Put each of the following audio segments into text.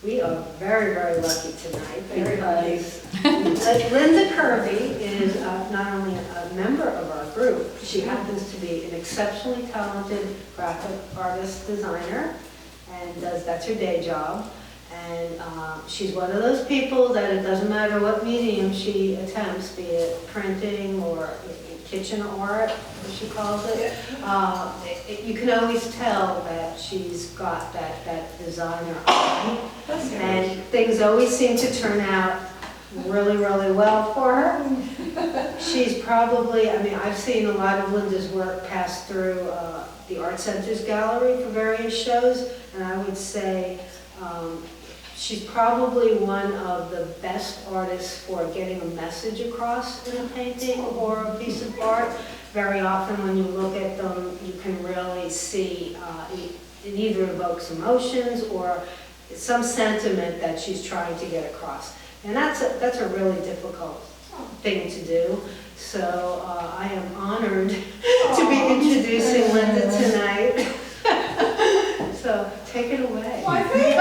We are very, very lucky tonight because Lynda Kirby is not only a member of our group, she happens to be an exceptionally talented graphic artist designer, and that's her day job. And she's one of those people that it doesn't matter what medium she attempts, be it printing or kitchen art, as she calls it, you can always tell that she's got that designer eye. And things always seem to turn out really, really well for her. She's probably, I mean, I've seen a lot of Lynda's work pass through the Art Center's gallery for various shows, and I would say she's probably one of the best artists for getting a message across in a painting or a piece of art. Very often when you look at them, you can really see it either evokes emotions or some sentiment that she's trying to get across. And that's a really difficult thing to do. So I am honored to be introducing Lynda tonight. So take it away. Well, thank you.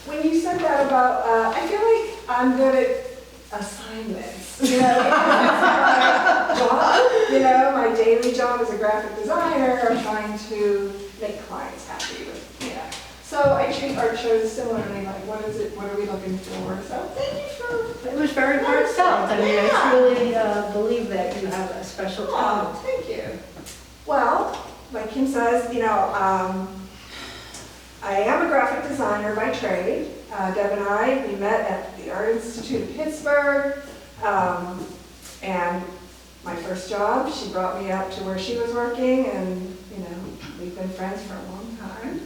When you said that about, I feel like I'm good at assignments. You know, my job, you know, my daily job as a graphic designer, I'm trying to make clients happy with, yeah. So I treat art shows similarly, like what is it, what are we looking for? So thank you for... It was very heartfelt. I mean, I truly believe that you have a special talent. Oh, thank you. Well, like Kim says, you know, I am a graphic designer by trade. Deb and I, we met at the Art Institute of Pittsburgh, and my first job, she brought me up to where she was working, and you know, we've been friends for a long time.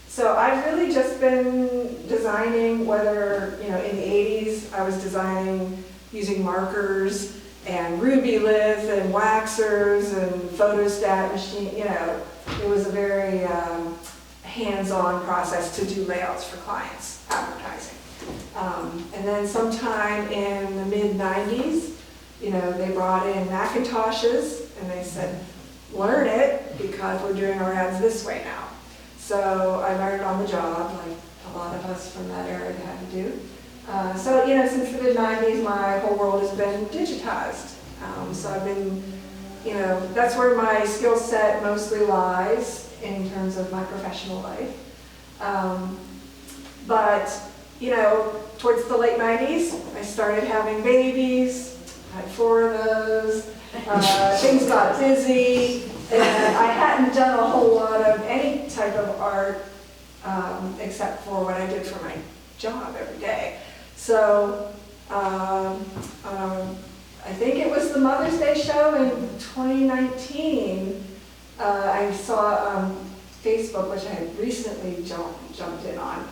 So I've really just been designing, whether, you know, in the 80s, I was designing using markers and ruby lids and waxers and photostat machine, you know, it was a very hands-on process to do layouts for clients, advertising. And then sometime in the mid-90s, you know, they brought in Macintoshes and they said, learn it because we're doing our ads this way now. So I learned on the job, like a lot of us from that era had to do. So, you know, since the mid-90s, my whole world has been digitized. So I've been, you know, that's where my skill set mostly lies in terms of my professional life. But, you know, towards the late 90s, I started having babies, I had 4 of those, things got busy, and I hadn't done a whole lot of any type of art except for what I did for my job every day. So, I think it was the Mother's Day show in 2019. I saw on Facebook, which I had recently jumped in on.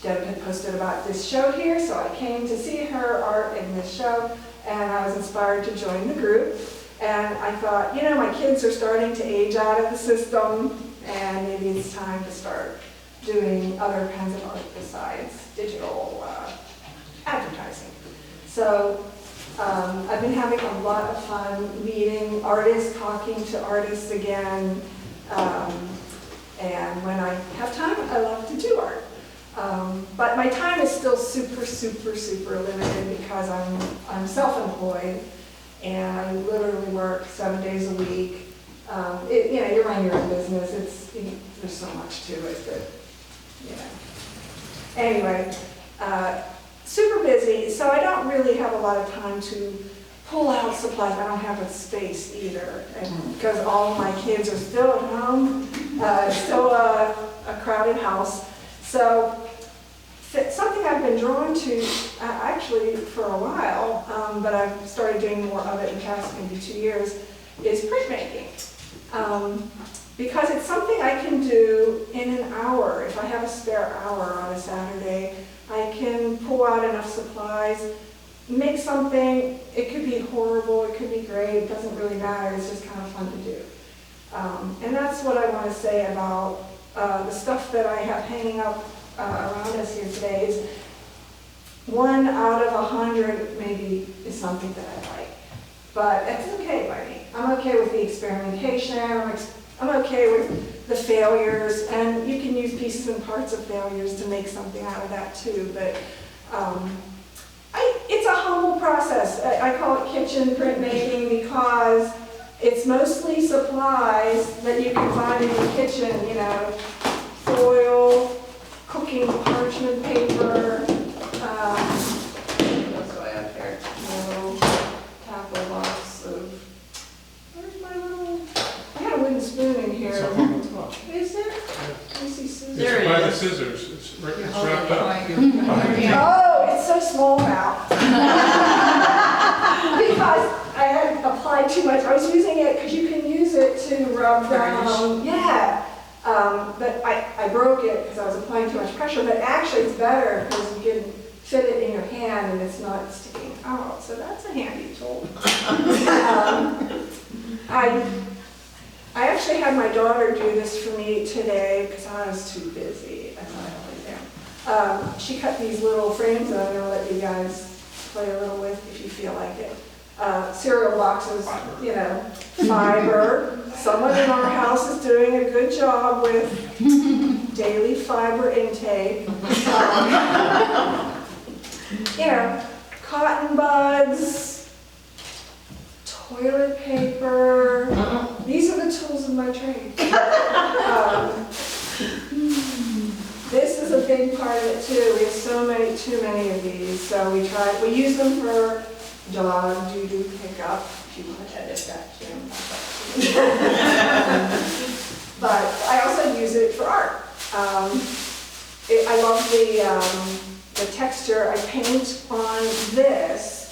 Deb had posted about this show here, so I came to see her art in this show, and I was inspired to join the group. And I thought, you know, my kids are starting to age out of the system, and maybe it's time to start doing other kinds of art besides digital advertising. So I've been having a lot of fun meeting artists, talking to artists again, and when I have time, I love to do art. But my time is still super, super, super limited because I'm self-employed and I literally work 7 days a week. You know, you run your own business. There's so much to it that, you know. Anyway, super busy, so I don't really have a lot of time to pull out supplies. I don't have a space either, because all of my kids are still at home, still a crowded house. So something I've been drawn to actually for a while, but I've started doing more of it in the past maybe 2 years, is printmaking. Because it's something I can do in an hour. If I have a spare hour on a Saturday, I can pull out enough supplies, make something. It could be horrible, it could be great, it doesn't really matter, it's just kind of fun to do. And that's what I want to say about the stuff that I have hanging up around us here today is 1 out of 100 maybe is something that I like. But that's okay by me. I'm okay with the experimentation, I'm okay with the failures, and you can use pieces and parts of failures to make something out of that too, but it's a humble process. I call it kitchen printmaking because it's mostly supplies that you can find in your kitchen, you know, foil, cooking parchment paper, what's way up there? My little tackle box of, where's my little, I had a wooden spoon in here. It's up on the top. Is there? Yeah. Let me see scissors. It's by the scissors, it's wrapped up. Oh, it's so small now. Because I had applied too much. I was using it because you can use it to rub down. Yeah. But I broke it because I was applying too much pressure. But actually it's better because you can fit it in your hand and it's not sticking out. So that's a handy tool. I actually had my daughter do this for me today because I was too busy, as I always am. She cut these little frames that I'm going to let you guys play a little with if you feel like it. Cereal boxes, you know, fiber. Someone in our house is doing a good job with daily fiber intake. You know, cotton buds, toilet paper. These are the tools of my trade. This is a big part of it too. We have too many of these. So we use them for dog doo-doo pickup, if you want to edit that, Jim. But I also use it for art. I love the texture. I paint on this,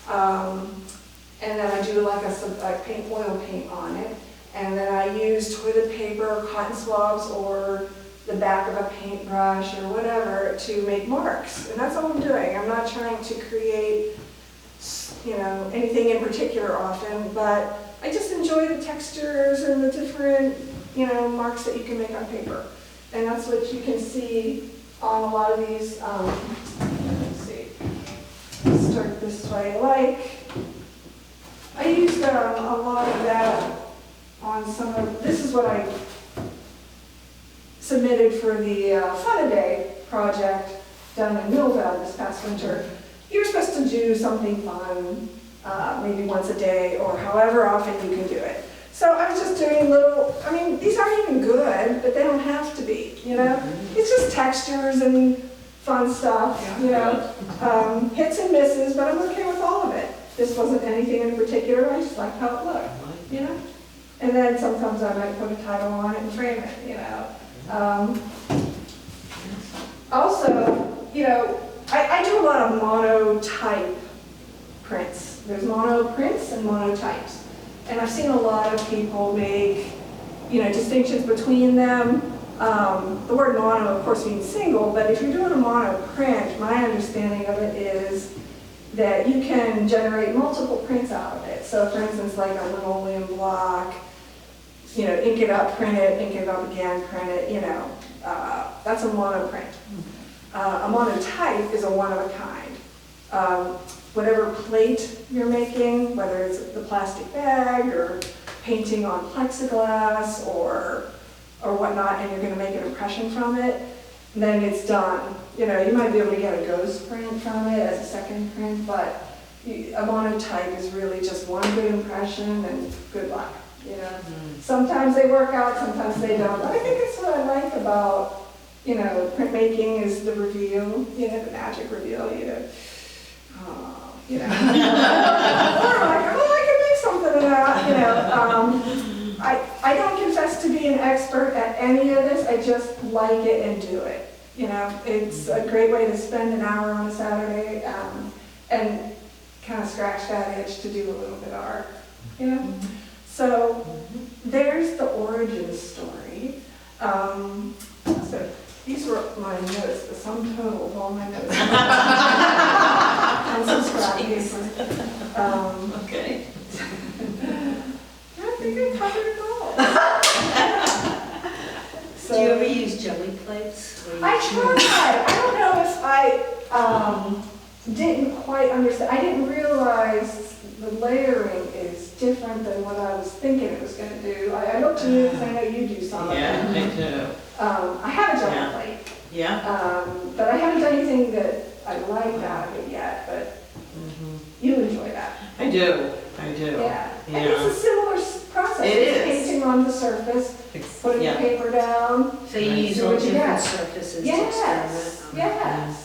and then I do like I paint oil paint on it, and then I use toilet paper, cotton swabs, or the back of a paintbrush or whatever to make marks. And that's all I'm doing. I'm not trying to create, you know, anything in particular often, but I just enjoy the textures and the different, you know, marks that you can make on paper. And that's what you can see on a lot of these, let's see, let's start this way. Like, I used a lot of that on some of, this is what I submitted for the Fun-A-Day project down in Millville this past winter. You're supposed to do something fun, maybe once a day or however often you can do it. So I was just doing little, I mean, these aren't even good, but they don't have to be, you know? It's just textures and fun stuff, you know? Hits and misses, but I'm okay with all of it. This wasn't anything in particular, I just liked how it looked, you know? And then sometimes I might put a title on it and frame it, you know? Also, you know, I do a lot of monotype prints. There's mono prints and monotypes. And I've seen a lot of people make, you know, distinctions between them. The word mono, of course, means single, but if you're doing a mono print, my understanding of it is that you can generate multiple prints out of it. So for instance, like a linoleum block, you know, ink it up, print it, ink it up again, print it, you know, that's a mono print. A monotype is a one of a kind. Whatever plate you're making, whether it's the plastic bag or painting on plexiglass or whatnot, and you're going to make an impression from it, then it's done. You know, you might be able to get a ghost print from it as a second print, but a monotype is really just one good impression and good luck. You know, sometimes they work out, sometimes they don't. But I think that's what I like about, you know, printmaking is the reveal, you know, the magic reveal, you know. You know, or like, oh, I can make something of that, you know. I don't confess to be an expert at any of this, I just like it and do it. You know, it's a great way to spend an hour on a Saturday and kind of scratch that itch to do a little bit of art, you know. So there's the origin story. So these were my notes, the sum total of all my notes. On some scrap paper. Okay. I think I covered it all. So, Do you ever use jelly plates? I tried. I don't know if I didn't quite understand, I didn't realize the layering is different than what I was thinking it was gonna do. I looked to you because I know you do some of Yeah, it. me too. I haven't done Yeah. a plate, Yeah. but I haven't done anything that I like out of it yet, but you enjoy that. I do. I do. Yeah, and Yeah. it's a similar process. It It's is. painting on the surface, putting the Yeah. paper down. So you use See all what you different get. surfaces to Yes, experiment on. yes.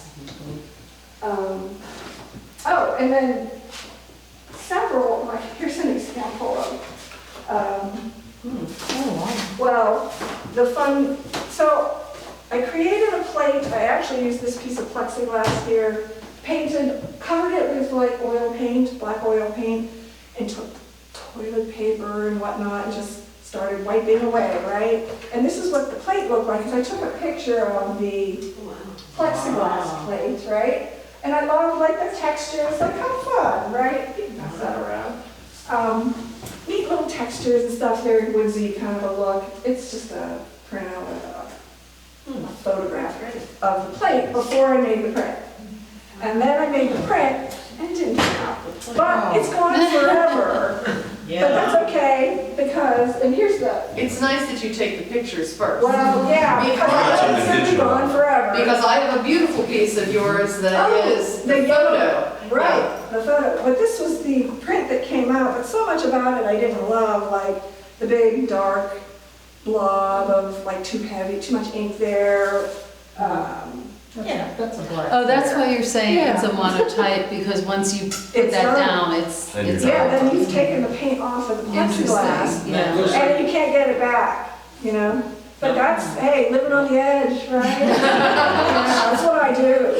Oh, and then several, like, here's an example of, well, the fun, so I created a plate, I actually used this piece of plexiglass here, painted, covered it with like oil paint, black oil paint, and took toilet paper and whatnot and just started wiping away, right? And this is what the plate looked like, because I took a picture of the Wow. plexiglass plate, right? And I love like the textures, like how fun, right? You can pass that around. Neat little textures and stuff, very woodsy kind of a look. It's just a printout of a photograph of the plate before I made the print. And then I made the print and it didn't turn out. But it's gone forever. But Yeah. that's okay because, and here's the, It's nice that you take the pictures first. well, yeah, because That's an it's gonna be digital. gone forever. Because I have a beautiful piece of yours that Oh, is the the yellow. photo. Right, the photo, but this was the print that came out, but so much about it I didn't love, like the big dark blob of like too heavy, too much ink there. Yeah. That's a black. Oh, that's why you're saying it's a Yeah. monotype, because once you put It's that done. down, it's. Then you're it's done. Yeah, then you've taken the paint off of the plexiglass, Interesting, yeah. and you can't get it back, you know? But that's, hey, living on the edge, right? Yeah, that's what I do.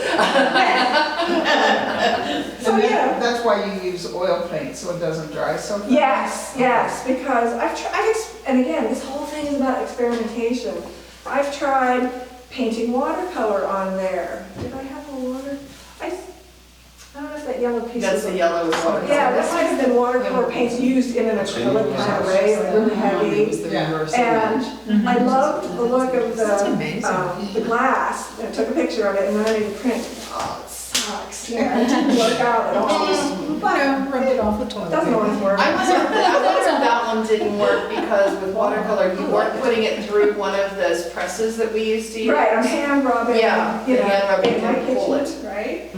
So, And yeah. that's why you use oil paint, so it doesn't dry so fast? Yes, because I've tried, and again, this whole thing is about experimentation. I've tried painting watercolor on there. Did I have a water? I don't know if that yellow piece That's is. the yellow color. Yeah, that might have been watercolor paints used in an acrylic kind of way, like really heavy. Yeah. And I loved the look of That's amazing. the glass. I took a picture of it and then I made the print. Oh, it sucks. Yeah, it didn't work out at all. But Rubbed it off the toilet. it doesn't always work. I wonder if that one didn't work because with watercolor, you weren't putting it through one of those presses that we used to use. Right, I'm hand rubbing, Yeah, you the hand know, rubbing in my to pull kitchen, right?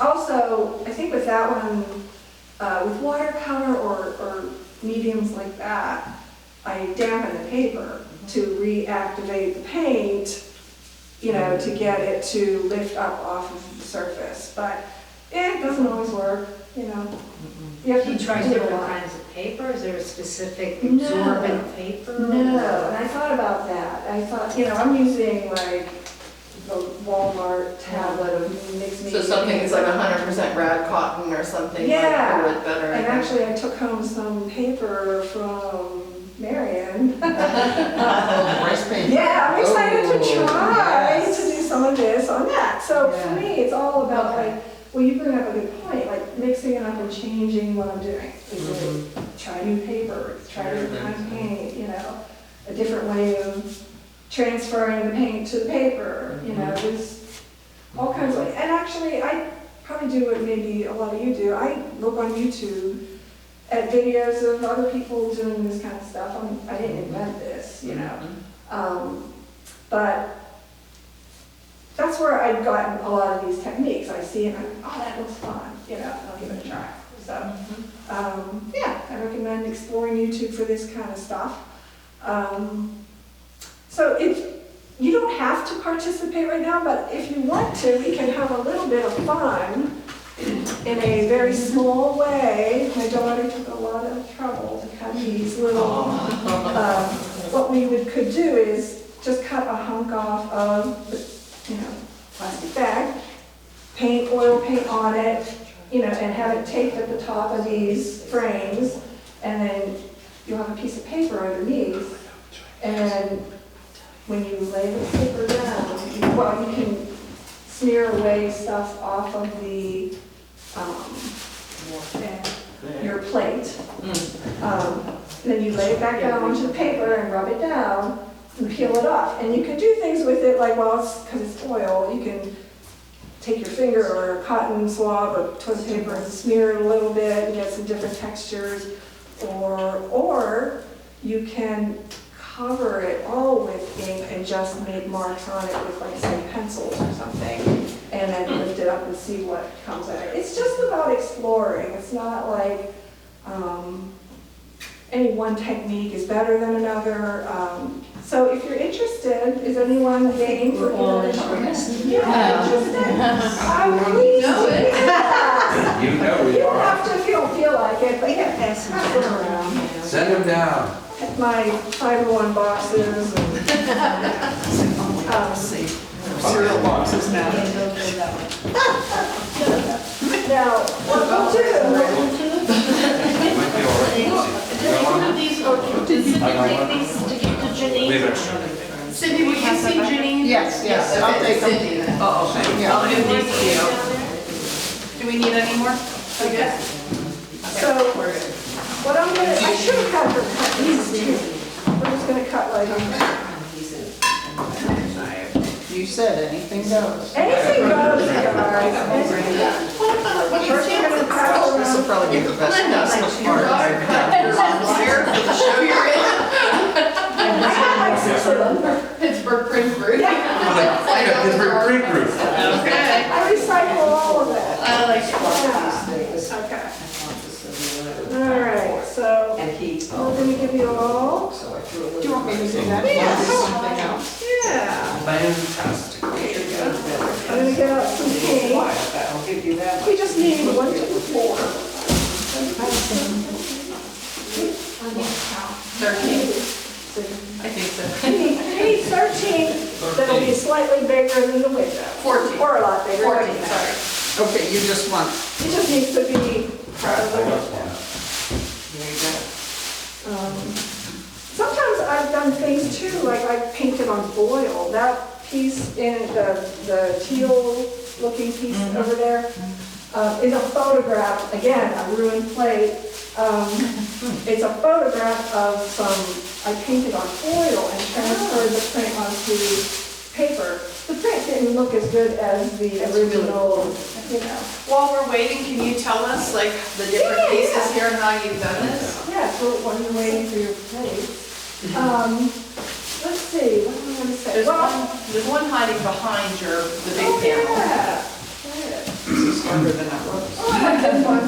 Also, I think with that one, with watercolor or mediums like that, I dampen the paper to reactivate the paint, you know, to get it to lift up off of the surface. But it doesn't always work, you know. You have to You try do it a different lot. kinds of paper? Is there a specific No. absorbent paper? No, and I thought about that. I thought, you know, I'm using like the Walmart tablet of mixed media. So something that's like paper. 100% rad cotton or something Yeah. might do it better. And actually, I took home some paper from Marion. Rice paint. Yeah, I'm excited Oh, to try yes. to do some of this on that. So for Yeah. me, it's all about like, well, you bring up a good point, like mixing it up and changing what I'm doing. Like, really try new paper, try different kind of paint, you know, a different way of transferring the paint to the paper, you know, there's all kinds of, and actually, I probably do what maybe a lot of you do. I look on YouTube at videos of other people doing this kind of stuff. I didn't invent this, you know. But that's where I've gotten a lot of these techniques. I see it and I'm, oh, that looks fun, you know, I'll give it a try. So, yeah, I recommend exploring YouTube for this kind of stuff. So you don't have to participate right now, but if you want to, we can have a little bit of fun in a very small way. My daughter took a lot of trouble to cut these little, what we could do is just cut a hunk off of the, you know, plastic bag, paint, oil paint on it, you know, and have it taped at the top of these frames, and then you'll have a piece of paper underneath, and when you lay the paper down, well, you can smear away stuff off of the, your plate. Then you lay it back down onto the paper and rub it down and peel it off. And you can do things with it like, well, because it's oil, you can take your finger or a cotton swab or toilet paper and smear it a little bit and get some different textures. Or you can cover it all with ink and just make marks on it with, like, say, pencils or something, and then lift it up and see what comes out. It's just about exploring. It's not like any one technique is better than another. So if you're interested, is anyone game for interested? Yeah, interested? Please. know it. Yeah. You know we You don't are. have to if you don't feel like it, but We yeah, have passed some pass it around. Send them down. My 501 boxes and, Cereal boxes now. now, what we'll do, Might be all right. One of these, or did you take these to give to Janine? Leave it. Cindy, will you see Janine? Yes, yes, I'll Okay, take them. Cindy then. Oh, okay, yeah. I'll give these to you. Do we need any more? We good? So- Okay, we're good. what I'm gonna, I should have had her cut these too. We're just gonna cut right on there. You said anything goes. Anything goes, guys, anything goes. First, we're gonna pass This will around. probably be the best. Linda, your daughter cut yours on wire for the show you're in. I have like 6 of them. Pittsburgh Print Group. I got Pittsburgh Print Group. Okay. I recycle all of it. I like it. Yeah. Okay. All right, so we're gonna give you all. Do you want me to do that? Yeah. Something else? Yeah. Fantastic. I'm gonna get out some paint. I'll give you that. We just need 1, 2, 4. 13. I think so. We need 13 that'll be slightly bigger than the window. 14. Or a lot bigger. 14, like sorry. that. Okay, you just want, It just needs to be part of the window. there you go. Sometimes I've done things too, like I painted on foil. That piece in the teal looking piece over there is a photograph, again, a ruined plate. It's a photograph of some, I painted on foil and transferred the print onto paper. The print didn't look as good as the original, you know. While we're waiting, can you tell us like the different Yeah, pieces yeah. here and how you've done this? Yeah, so while you're waiting for your plate. Let's see, what am I gonna say? There's one hiding behind the big Oh, panel. yeah. Yeah. This is harder than it looks. Oh, I like this one.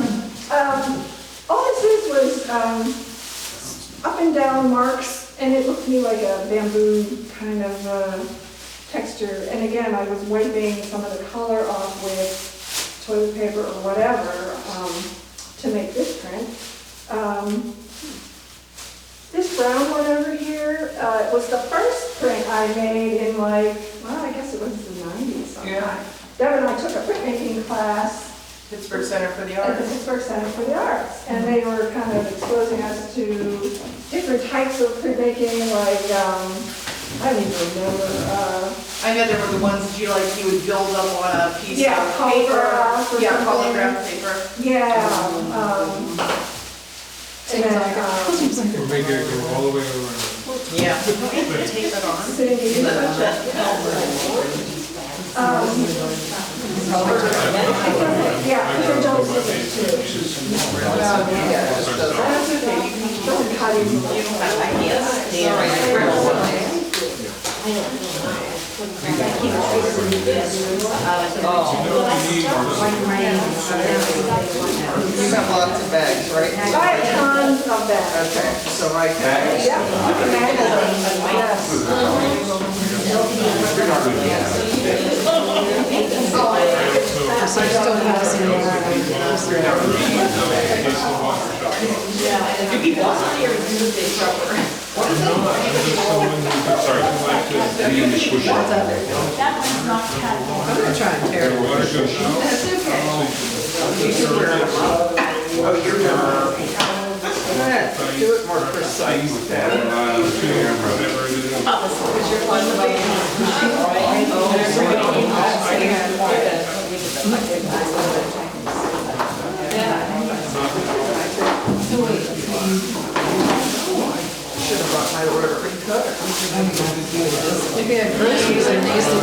All it did was up and down marks, and it looked to me like a bamboo kind of texture. And again, I was wiping some of the color off with toilet paper or whatever to make this print. This brown one over here was the first print I made in like, well, I guess it was the 90s sometime. Yeah. Deb and I took a printmaking class Pittsburgh Center for the at the Arts. Pittsburgh Center for the Arts, and they were kind of exposing us to different types of printmaking, like, I don't even remember, I know there were the ones that you would build up on a piece Yeah, of paper. holograph or Yeah, something. holograph paper. yeah, and then, We're making it go all the way around. Yeah. Take that on. Cindy, yeah, Peter Jones did it too. Yeah, this doesn't. That's okay, you can, doesn't cut it. You don't have ideas. You got lots of bags, right? I have tons of that. Okay, so I can. Yeah, you can imagine, yes. So you're still passing I'm gonna try and tear it. Water goes out. That's okay. Oh, you're done. Go ahead, do it more precise. Whatever it is. Because you're on the way. Should have brought my rotary cutter. Maybe at groceries, I used to. So,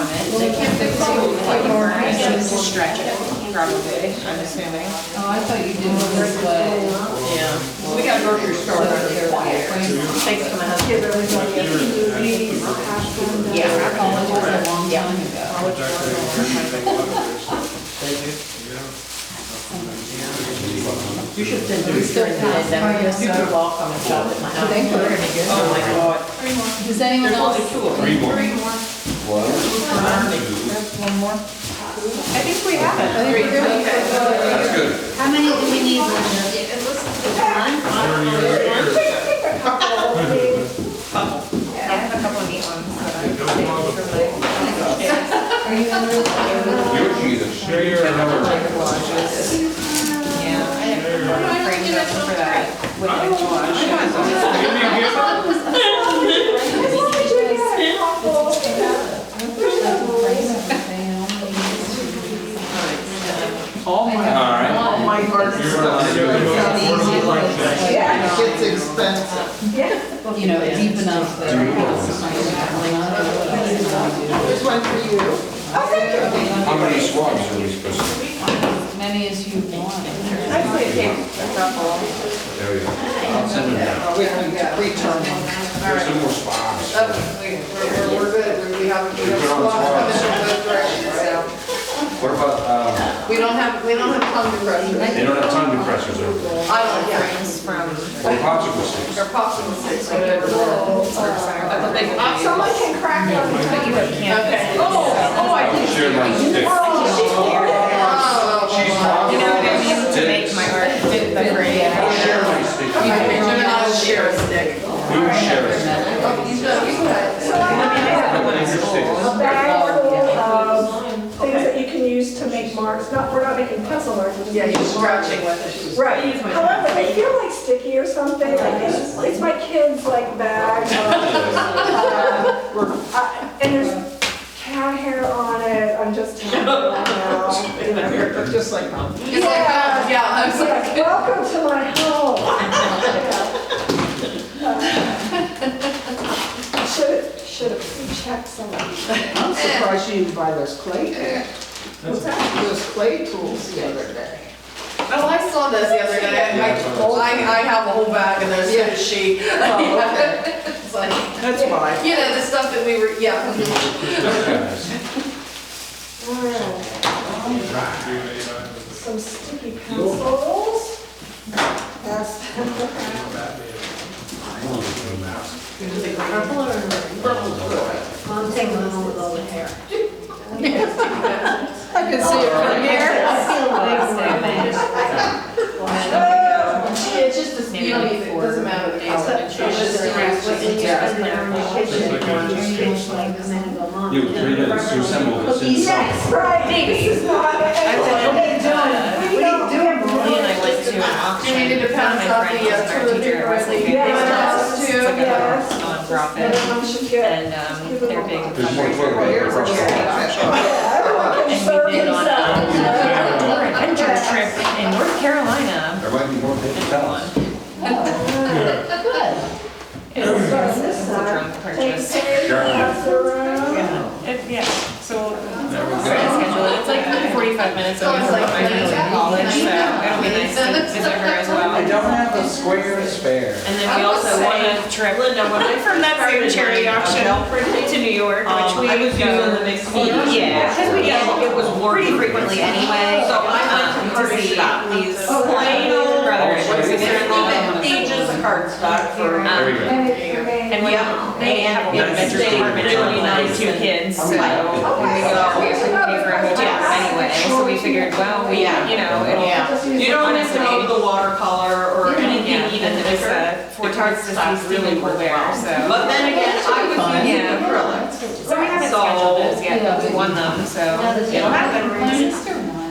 on it. They can't fix it. Like, to stretch it, probably, I'm assuming. Oh, I thought you did it this way. Yeah. We got a grocery store around here. Thanks to my husband. Yeah. College was a long time ago. You should send them during the day. You're welcome to shop at my house. Oh my God. Does anyone else? Three more. One more? I think we have it. That's good. How many do we need, Lynda? Yeah, I have a couple of neat ones. Are you in the Your Jesus. Share your number. Yeah, I have framed up for that with my collage. Give me a gift. All my, Alright. all my garden stuff. Yeah. It's expensive. You know, deep enough that. This one for you. Oh, thank you. How many swabs are we supposed to? As many as you want. I'd say take a couple. There we go. I'll send them down. We can return them. There's some more swabs. We're good, we have squash coming in both directions, so. What about, We don't have tongue depressors. they don't have tongue depressors over there. I don't, yeah, Or popsicle sticks. or popsicle sticks, whatever. Someone can crack them. Okay. I share my stick. Oh. You know what I mean, to make my art fit the frame. I'll share my stick. I'll share a stick. We will share a stick. Oh, you should, So I have Your stick. a bag full of things that you can use to make marks. We're not making pencil marks. we're just Yeah, you're making marks. scratching with it. Right. However, they feel like sticky or something. Like it's my kid's like bag. And there's cat hair on it. I'm just telling you right now. You know. Just like mom. Yeah, I was like. Welcome to my home. Should have checked some. I'm surprised you didn't buy those clay. What's that? Those clay tools the other day. Oh, I saw this the other day. I have a whole bag and there's a sheet. Oh, okay. It's like, That's why. you know, the stuff that we were, yeah. Alright. Some sticky pencils. Purple or I'm taking the one with all the hair. I can see it from here. I feel like It's just a you don't need, it doesn't matter the color. It's just a when you're in the kitchen, your kids like come in and go, Mom. You have 3 minutes to assemble this. Cookies. Yes, right. This is not. I said, What are you doing, Molly and I went to an auction. Do we need to pass My out friend the, was our teacher at Wesley. Yes. It's like a Yes. nonprofit. Everyone should get. And they're big There's more toilet fundraiser paper. for charity auction. Everyone can And serve we did on themselves. an adventure trip in North Carolina. There might be more paper towels. It was Start this a side. drunk purchase. Pass it around. Yeah, so schedule it. It's like 45 minutes away Oh, it's from like my friends in college, so it'll be nice to visit her as well. I don't have a square to spare. And then we also want to trip Lynda when I from that same charity auction to New York, which we I was go. using the mixed media. Yeah, because we go It was pretty frequently anyway. So I went to see these plain old brothers and sister-in-law. pages of cardstock for. There we go. And they have the adventure department, and only 92 kids, so when we go, we have to pay for a hotel anyway. So we figured, well, we, you know, it'll. You don't have to know the watercolor or anything even It was, thicker. it's hard to see really cool there, so. But then again, I was using Yeah. acrylics. So we haven't scheduled those yet, but we won them, so it'll happen.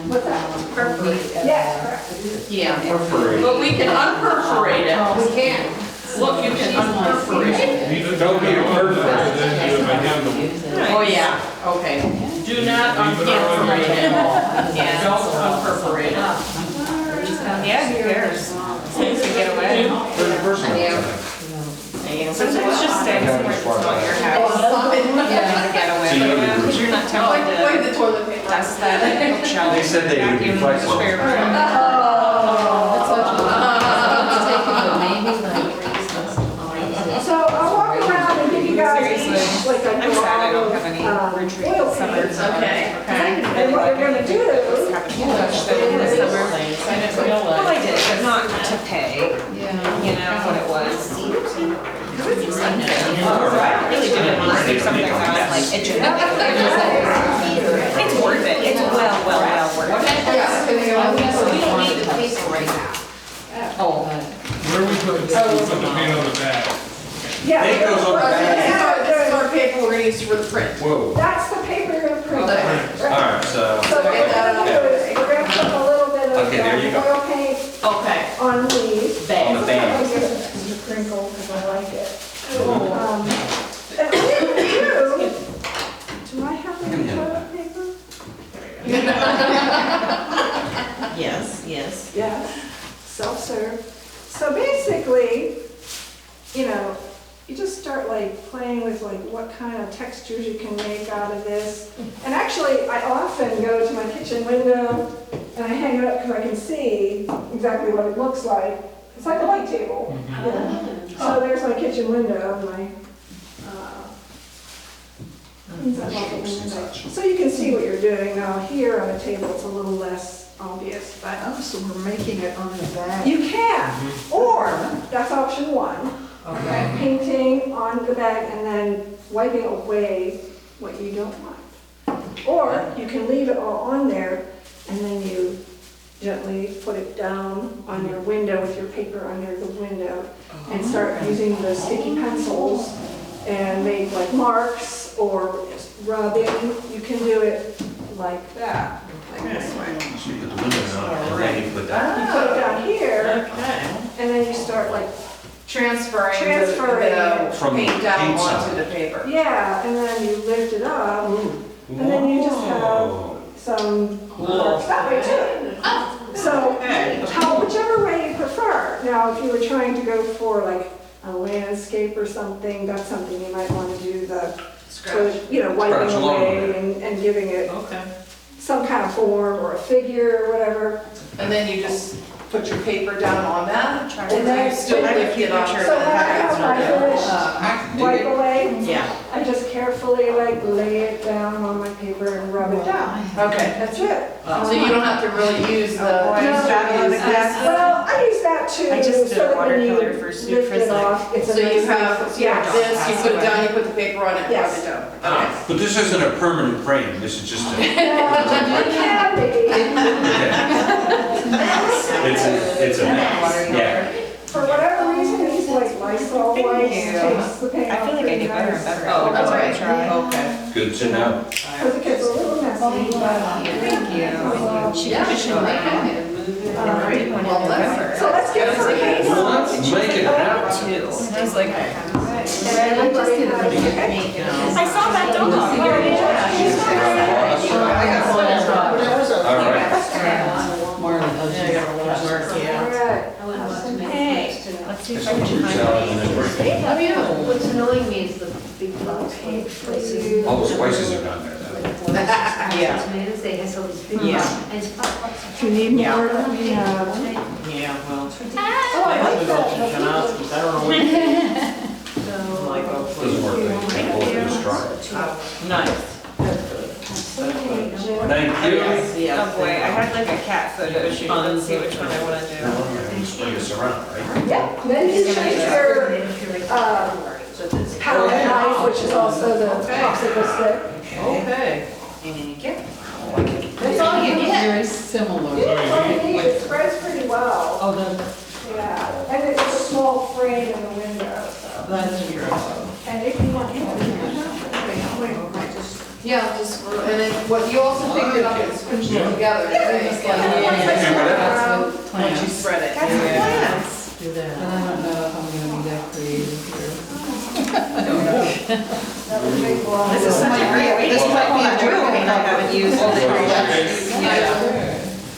What's that? Perforate. Yes, correct. Yeah. Perforate. But we can unperforate it. We can. Look, you can unperforate it. Don't be a perforator. Oh, yeah, okay. Do not unperforate it. Yeah. Don't unperforate it. Yeah, who cares? It's nice to get away. Sometimes just stay somewhere that's not your house. Yeah. To get away, So you know the because you're not dust that bookshelf. They said they would be vacuum flexible. spare room. So I'll walk around and give you guys Seriously. each like a I'm sad I don't have drawing any of retreat oil summer. paints. Okay. And what you're gonna do, Have a touch though in the summer. Well, I did, but not to pay, Yeah. you know, what it was. Because it's expensive. I really didn't want to do something that was like itching. It's worth it. It's well worth it. Oh. Where we put the paint on the back? yeah. Paint goes on the back. This is our paper we're gonna use for the print. Whoa. That's the paper you're gonna print. Okay. Alright, so, So what we're gonna do is, we're gonna put a little bit of Okay, there you go. oil paint Okay. on these. on the band. I'll give it a crinkle because I like it. And all you're gonna do I have any toilet paper? Yes, yes. Yeah, self-serve. So basically, you know, you just start like playing with like what kind of textures you can make out of this. And actually, I often go to my kitchen window and I hang it up because I can see exactly what it looks like. It's like a light table. You know? So there's my kitchen window and my, so you can see what you're doing. Now here on the table, it's a little less obvious, but Oh, so we're making it on the back. you can, or that's option one. Okay. Painting on the bag and then wiping away what you don't want. Or you can leave it all on there and then you gently put it down on your window with your paper under the window and start using the sticky pencils and make like marks or just rubbing. You can do it like that, like this way. So you put the windows on, and then you put that. You put it down here Okay. and then you start like, Transferring Transferring the From the paint down paint onto side. the paper. yeah, and then you lift it up. And then you just have Whoa. some marks that way too. So, whichever way you prefer. Now, if you were trying to go for like a landscape or something, that's something you might want to do the, you know, wiping Scratch along away with and giving it Okay. some kind of form or a figure or whatever. And then you just put your paper down on that, And then you still lift it up. So when I finish wipe away, Yeah, I just carefully like lay it down on my paper and rub it down. okay. That's it. So you don't have to really use the. No, well, I use that too. I just did so that when you watercolor for Sue lift it Frizzling. off, it's a So you nice have, little- so you have yes. this, you put it down, you put the paper on it, and rub Yes. it down. Okay. But this isn't a permanent frame, this is just a, It can be. it's a mess, yeah. For whatever reason, these like Lysol wipes you. takes the paint I off feel like I pretty get better and nice. better. Oh, That's all what I right. try. Okay. Good to know. Because it gets a little messy, but. Thank you. She commissioned that. All right, well, let's. So let's get some paint Well, on. let's make it happen. Too. I was like, And everybody has- I saw that dog. All right. Marlon, oh, she's All right. Hey, let's see if I can Salad and then work. What's annoying me is the big box places. All those spices are down there though. Yeah. Tomatoes, they have all these big. Yeah. And it's about. If you need more, let me know. Yeah, well, Oh, I like that. I don't know what, like, Doesn't work, they can pull it through straw. nice. Thank you. Oh boy, I had like a cat photo shoot. Let's see which one I want to do. You spray this around, right? Yeah, then you change your palette knife, which is also the popsicle stick. Okay. That's all you get. very similar. That's all you need. It spreads pretty well. Oh, then, Yeah, and it's a small frame in the window, so. that's true. And if you want, you Yeah, just, and then what you also picked it up and squished it together, right? It's like, That's with once you plants. spread it. That's Yeah. plants. Do that. And I don't know if I'm gonna be that creative here. That would make a lot. This is such a great way. This might be a I good haven't used all the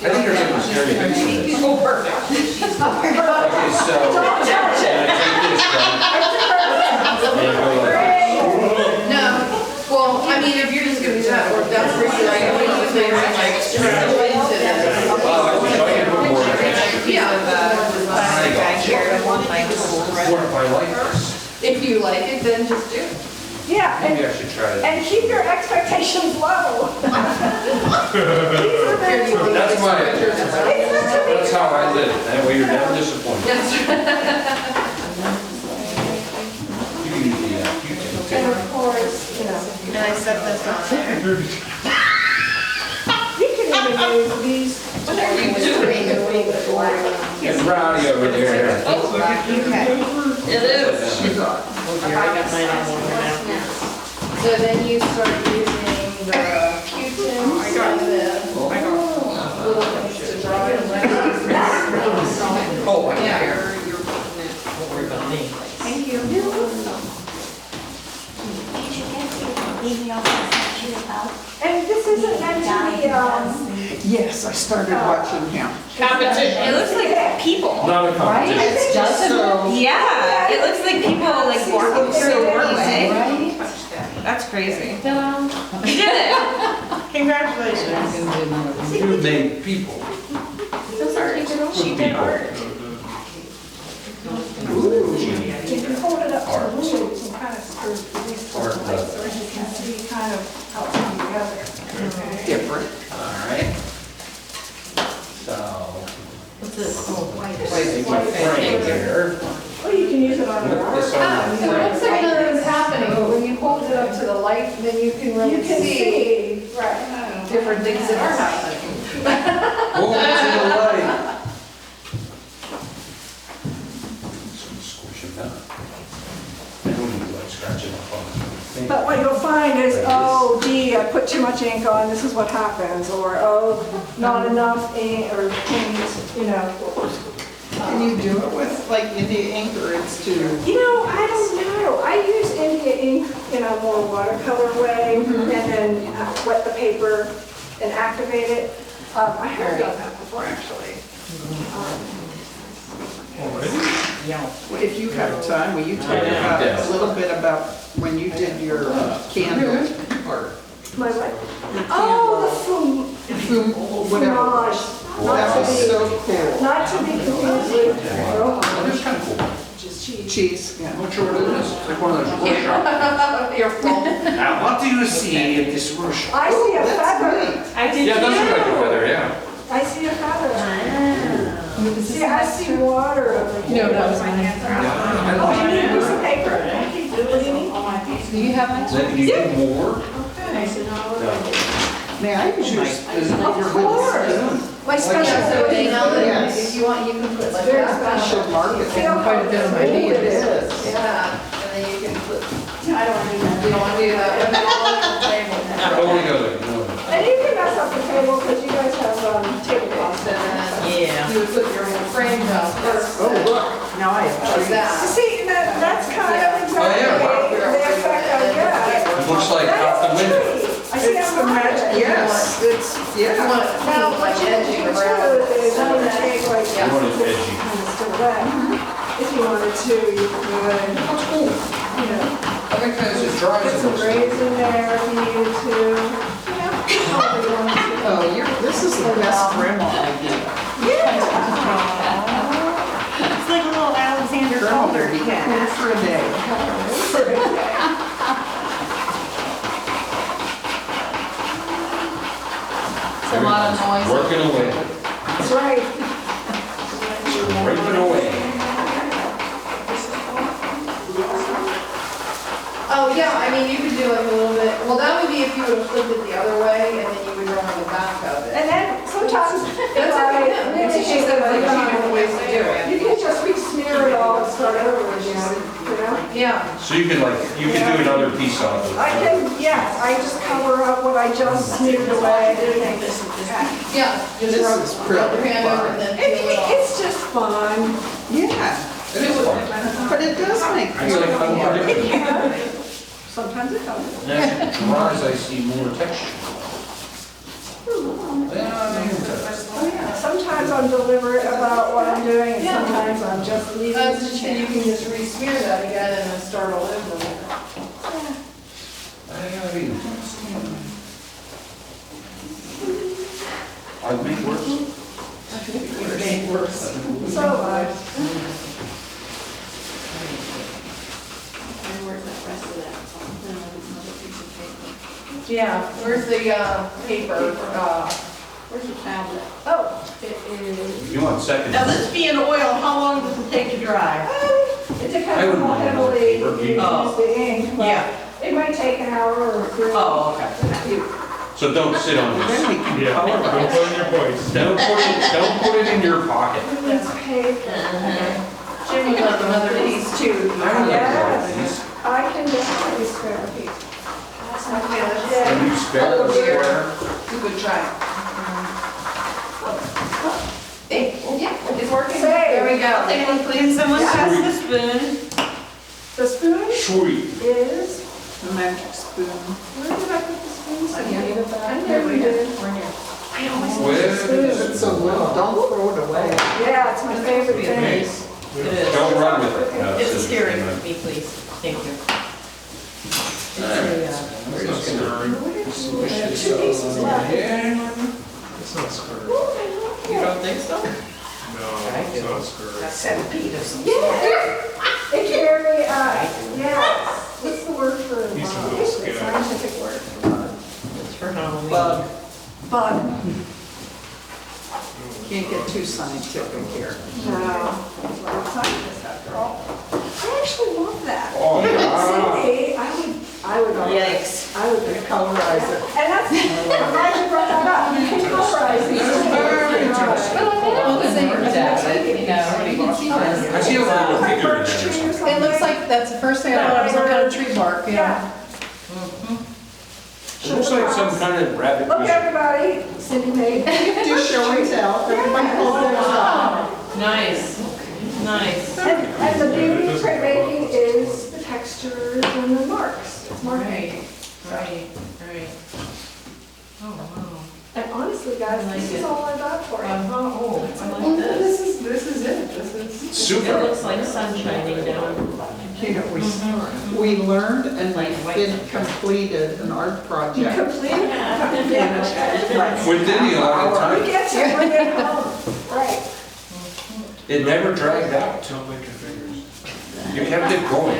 I think there's a scary picture. Oh, perfect. Okay, so. Yeah, go like- No, well, I mean, if you're just gonna do that, or if that's where you're like, they were like, just into this. Well, I can tell you put more Plastic bag here, I want my whole What if I like this? If you like it, then just do it. Yeah, Maybe I should try it. and keep your expectations low. These are meant to be- That's my, It's meant to be- that's how I live. That way you're never disappointed. You can use the, Q-tip. And of course, you know, And I set this on there. you can even use these. What are you doing? It's rowdy over there. It is. Here, I got mine on over now. So then you start using the Q-tips and the little things to draw it. Oh, I Yeah. You're putting it, don't worry about me. Thank you. And this isn't meant to be, Yes, I started watching him. Competition. It looks like people. Not a competition. It's just Yeah, it looks like people like walking through a walkway. right? That's crazy. You did it. Congratulations. You made people. She did art. you can hold it up to the wood, some kind of screw these Art, places, so you can see kind of how it's put together. Different. All right. So, What's this? Oh, white. place my frame there. Well, you can use it on your Look art. this on So the what's frame. another thing's happening, when you hold it up to the light, then you can You really can see see, right. different things that are happening. Oh, it's in the light. Squish it down. I don't need to like scratch it up on it. But what you'll find is, oh gee, I put too much ink on, this is what happens, or oh, not enough ink, or paint, you know. Can you do it with like India ink or it's too? You know, I don't know. I use India ink in a more watercolor way, and then wet the paper and activate it. I have done that before, actually. If you have time, will you talk about a little bit about when you did your candle art? My what? Oh, the Whatever. fumage. That was so cool. Not to be confused with It's kind of cool. Cheese, yeah. I'm not sure what it is. It's like one of those workshop. Your fault. Now, what do you see in this workshop? I see a Oh, that's feather. neat. I did Yeah, that's too. like a feather, yeah. I see a feather. See, I see water over here. No, that was mine. Oh, you need a piece of paper? What do you need? Do you have extra? Then you need more? May I use yours? Of course. My special Yeah, so way. now that Yes. if you want, you can put like Very that. special. Should mark it. Feel Quite a bit of how my smooth it needs. is. Yeah, and then you can put, I don't want to do that. you don't want to do that, but then all on the table. Oh, we go there, no. And you can mess up the table because you guys have tablecloths in there. Yeah. You would put your frame down first. Oh, look, now I have Like trees. You that. see, that's kind of Oh, exactly yeah, wow. the effect I get. It looks like That out the is a window. tree. I see It's I'm the not magic, it. yes, it's, You yeah. want it Now, like what you can edging do around. too is you can take like Yeah. You want it edgy. kind of still wet. If you wanted to, you could, That's cool. you know, I think as it dries, put it some looks graves in there if you needed to. You know, however you wanted to. Oh, this is the best grandma idea. It's like a little Alexander Grandma Calder will be cat. cool for a day. It's a lot of noise. working away, That's right. working away. Oh, yeah, I mean, you could do like a little bit, well, that would be if you would have flipped it the other way and then you would draw on the back of it. And then sometimes, That's okay, yeah. She said like a few different ways to do you it. can just re-smear it all and start over again, you know? Yeah. So you can do another piece of it. I can, yes, I just cover up what I just smeared away. Yeah, just This rub is rub your pretty hand over and then peel it off. It's just fun. Yeah, It is fun. but it does make. It's like fun part of it. Sometimes it comes. And as it dries, I see more texture. Yeah, I mean, Sometimes I'm deliberate about what I'm doing, and sometimes I'm just leaving it to And you chance. can just re-smear that again and then start all over. I mean, I'd make worse. So, Where's that rest of that? Another piece of paper. Yeah, where's the paper? Where's the tablet? Oh, it is. You want seconds? Now this being oil, how long does it take to dry? it depends I on wouldn't how mind heavily paper. you use Oh. the ink, but Yeah. it might take an hour or three. Oh, okay. So don't sit on Then this. we can Yeah, color don't it. put it in your voice. Don't put it in your pocket. It's paper. Jimmy got another piece too. I don't Yes. like these. I can definitely spare a piece. Okay, let's Can you spare the square? do a good try. Hey, yeah, it's working. Say. There we go. Take one, please. Someone pass the spoon. The spoon Sweet. is, The magic spoon. where did I put the spoon? I gave it back. I know we did. I always Where? It's so little, don't throw it away. Yeah, it's my favorite thing. Nice. It is. Don't run with it. No, It's just- scary with me, please. Thank you. It's a, It's not scary. I have 2 pieces left. It's not scary. you don't think so? No, it's not scary. Centipede or something. Yeah, it's very, yeah, what's the word for bug? He's a little It's a scared. scientific word for bug. It's for Halloween. Bug. Bug. Can't get too scientific here. No, we're scientists after all. I actually love that. Oh, wow. See, I would. Yikes. I would colorize it. And that's, I'm glad you brought that up. You can colorize these. But I mean, all the same, you know, you can see I this. see a little My figure in birch tree or there. something. It looks like, that's the first thing I thought, it was some kind of tree bark, you know? Yeah. It looks like some kind of rabbit. Look, wizard. everybody, Cindy made. Do show and tell, everybody hold theirs up. Nice. Nice. And the beauty of printmaking is the textures and the marks. It's marking. Right. Oh, wow. And honestly, guys, I like this is it. all I got for you. Oh, I like this. This is it, this is. It Super. looks like sun shining down. You know, we learned and we completed an art project. Complete. Right. Within the allotted We time. get to bring it home. Right. It never dragged out. Don't lick your fingers. You kept it going.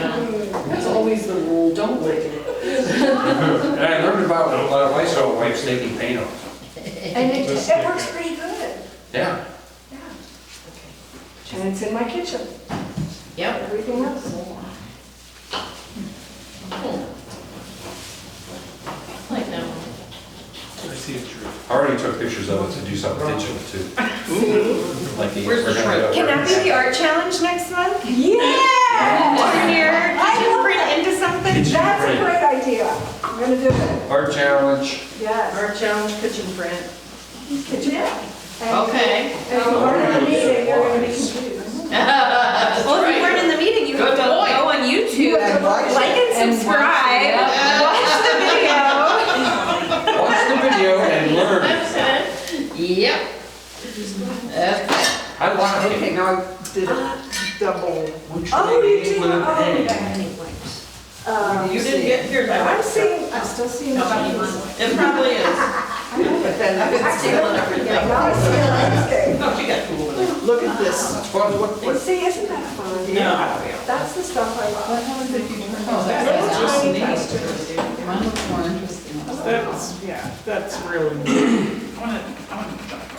That's always the rule, don't lick it. And I learned about Lysol wipes taking paint off. And it works pretty good. Yeah. And it's in my kitchen. Yep. Everything else. I like that one. I see a tree. I already took pictures of it to do something digital too. Like Where's the shrimp? Can that be the art challenge next month? Yeah! Turn your kitchen print into something? That's a great idea. I'm gonna do it. Art challenge. Yes. Art challenge kitchen print. Kitchen. And- Okay. And if you weren't in the meeting, you're gonna be confused. Well, if you weren't in the meeting, you have Good to point. go on YouTube, And watch it. like and subscribe, watch the video. Watch the video and learn. Yep. Okay. I like Okay, it. now I did a double. Oh, you did? With an Oh, A. okay. You didn't get here by I'm still seeing the puppies. It probably is. But then, I've been stealing everything. Now I see a landscape. No, she got two over there. look at this. It's fun. And see, isn't that fun? No. That's the stuff I love. Oh, that's Little nice. tiny textures. Mine looks more interesting. That's really neat.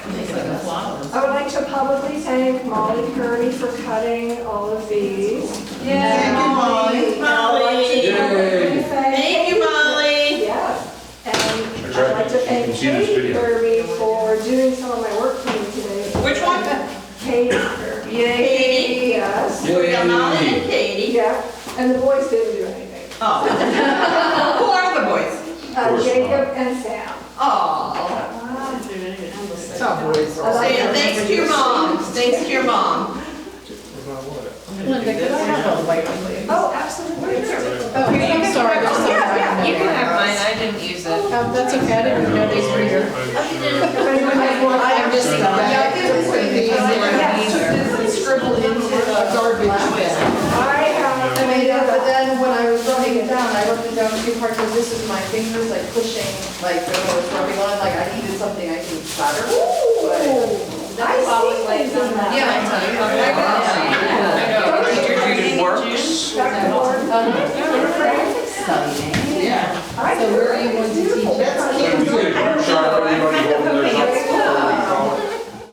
It's like a flower. I would like to publicly thank Molly Kirby for cutting all of these. Thank you, Molly. Molly. Yay. Thank you, Molly. Yes. And That's I'd right. like to You thank can see this Katie video. Kirby for doing some of my work for me today. Which one? Katie Kirby. Katie. Yes. We got Molly and Katie. Yeah, and the boys didn't do anything. Oh. Who are the boys? course Jacob and Sam. Oh. That's how boys are. Say thanks to your mom. Thanks to your mom. About what? Linda, could I have a white one, please? Oh, absolutely. Oh, I'm sorry, there's some right You can there. have mine, I didn't use it. That's okay, I didn't know these were here. I'm just, yeah, I did put these in, scribbled into the garbage bin. I made it, but then when I was rubbing it down, I rubbed it down too hard because this is my fingers like pushing, like when I was rubbing on, like I needed something I could clatter. I see things in that. Yeah, I'll tell you. It works. Dr. Ward. Exciting. Yeah. I So where are you going to